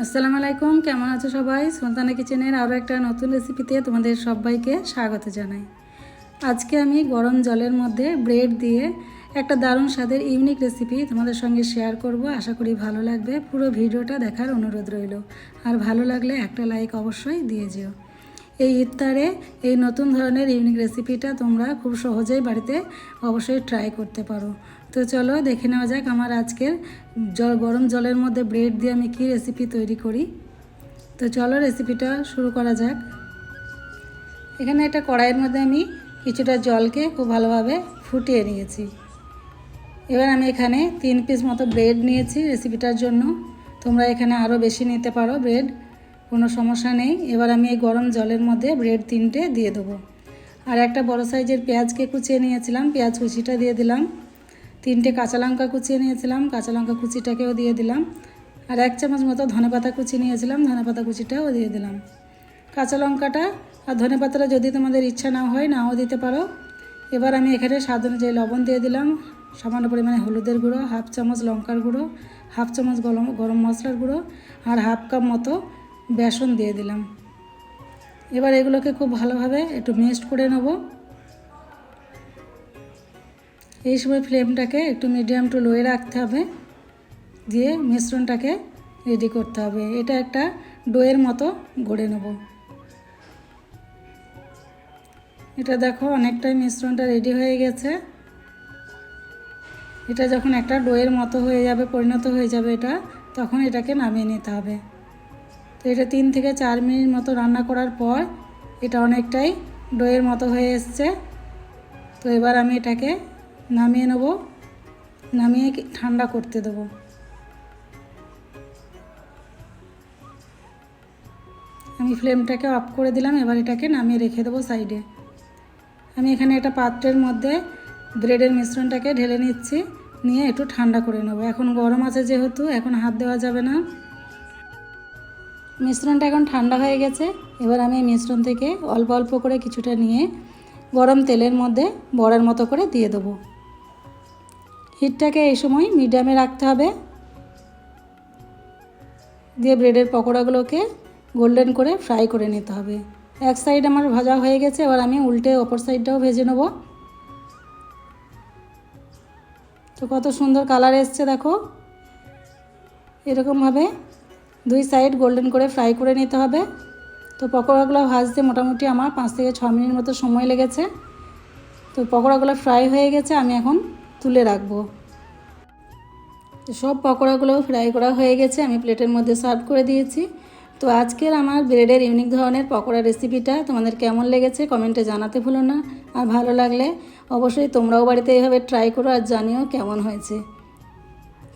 আসসালামু আলাইকুম, কেমন আছো সবাই? সুলতানা কিচেনের আরও একটা নতুন রেসিপিতে তোমাদের সবাইকে স্বাগত জানাই। আজকে আমি গরম জলের মধ্যে ব্রেড দিয়ে একটা দারুণ স্বাদের ইউনিক রেসিপি তোমাদের সঙ্গে শেয়ার করব। আশা করি ভালো লাগবে। পুরো ভিডিওটা দেখার অনুরোধ রইল। আর ভালো লাগলে একটা লাইক অবশ্যই দিয়ে যেও। এই ইফতারে এই নতুন ধরনের ইউনিক রেসিপিটা তোমরা খুব সহজেই বাড়িতে অবশ্যই ট্রাই করতে পারো। তো চলো দেখে নেওয়া যাক আমার আজকের গরম জলের মধ্যে ব্রেড দিয়ে আমি কী রেসিপি তৈরি করি। তো চলো রেসিপিটা শুরু করা যাক। এখানে একটা কড়াইয়ের মধ্যে আমি কিছুটা জলকে খুব ভালোভাবে ফুটিয়ে নিয়েছি। এবার আমি এখানে 3 পিস মতো ব্রেড নিয়েছি রেসিপিটার জন্য। তোমরা এখানে আরও বেশি নিতে পারো ব্রেড, কোনো সমস্যা নেই। এবার আমি এই গরম জলের মধ্যে ব্রেড 3টে দিয়ে দেবো। আর একটা বড় সাইজের পেঁয়াজকে কুচিয়ে নিয়েছিলাম, পেঁয়াজ কুচিটা দিয়ে দিলাম। 3টে কাঁচা লঙ্কা কুচিয়ে নিয়েছিলাম, কাঁচা লঙ্কা কুচিটাকেও দিয়ে দিলাম। আর 1 চামচ মতো ধনেপাতা কুচি নিয়েছিলাম, ধনেপাতা কুচিটাও দিয়ে দিলাম। কাঁচা লঙ্কাটা আর ধনেপাতাটা যদি তোমাদের ইচ্ছা না হয় নাও দিতে পারো। এবার আমি এখানে স্বাদ অনুযায়ী লবণ দিয়ে দিলাম, সামান্য পরিমাণে হলুদের গুঁড়ো, 1/2 চামচ লঙ্কার গুঁড়ো, 1/2 চামচ গরম মশলার গুঁড়ো আর 1/2 কাপ মতো বেসন দিয়ে দিলাম। এবার এগুলোকে খুব ভালোভাবে একটু মিক্সড করে নেব। এই সময় ফ্লেমটাকে একটু মিডিয়াম টু লোয়ে রাখতে হবে, দিয়ে মিশ্রণটাকে রেডি করতে হবে। এটা একটা ডোয়ের মতো গড়ে নেব। এটা দেখো অনেকটাই মিশ্রণটা রেডি হয়ে গেছে। এটা যখন একটা ডোয়ের মতো হয়ে যাবে, পরিণত হয়ে যাবে এটা, তখন এটাকে নামিয়ে নিতে হবে। তো এটা 3 থেকে 4 মিনিট মতো রান্না করার পর এটা অনেকটাই ডোয়ের মতো হয়ে এসছে। তো এবার আমি এটাকে নামিয়ে নেব, নামিয়ে ঠান্ডা করতে দেবো। আমি ফ্লেমটাকে অফ করে দিলাম। এবার এটাকে নামিয়ে রেখে দেবো সাইডে। আমি এখানে একটা পাত্রের মধ্যে ব্রেডের মিশ্রণটাকে ঢেলে নিচ্ছি, নিয়ে একটু ঠান্ডা করে নেব। এখন গরম আছে যেহেতু এখন হাত দেওয়া যাবে না। মিশ্রণটা এখন ঠান্ডা হয়ে গেছে। এবার আমি এই মিশ্রণ থেকে অল্প অল্প করে কিছুটা নিয়ে গরম তেলের মধ্যে বড়ার মতো করে দিয়ে দেবো। হিটটাকে এই সময় মিডিয়ামে রাখতে হবে। দিয়ে ব্রেডের পকোড়াগুলোকে গোল্ডেন করে ফ্রাই করে নিতে হবে। এক সাইড আমার ভাজা হয়ে গেছে, এবার আমি উল্টে অপর সাইডটাও ভেজে নেব। তো কত সুন্দর কালার এসছে দেখো। এরকমভাবে 2 সাইড গোল্ডেন করে ফ্রাই করে নিতে হবে। তো পকোড়াগুলো ভাজতে মোটামুটি আমার 5 থেকে 6 মিনিট মতো সময় লেগেছে। তো পকোড়াগুলো ফ্রাই হয়ে গেছে, আমি এখন তুলে রাখবো। তো সব পকোড়াগুলো ফ্রাই করা হয়ে গেছে, আমি প্লেটের মধ্যে সার্ভ করে দিয়েছি। তো আজকের আমার ব্রেডের ইউনিক ধরনের পকোড়া রেসিপিটা তোমাদের কেমন লেগেছে কমেন্টে জানাতে ভুলো না। আর ভালো লাগলে অবশ্যই তোমরাও বাড়িতে এইভাবে ট্রাই করো আর জানিও কেমন হয়েছে।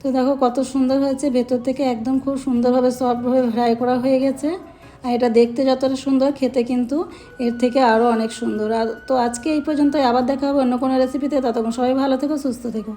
তো দেখো কত সুন্দর হয়েছে, ভেতর থেকে একদম খুব সুন্দরভাবে সফটভাবে ফ্রাই করা হয়ে গেছে। আর এটা দেখতে যতটা সুন্দর, খেতে কিন্তু এর থেকে আরও অনেক সুন্দর। আর তো আজকে এই পর্যন্তই, আবার দেখা হবে অন্য কোনো রেসিপিতে। ততক্ষণ সবাই ভালো থেকো, সুস্থ থেকো।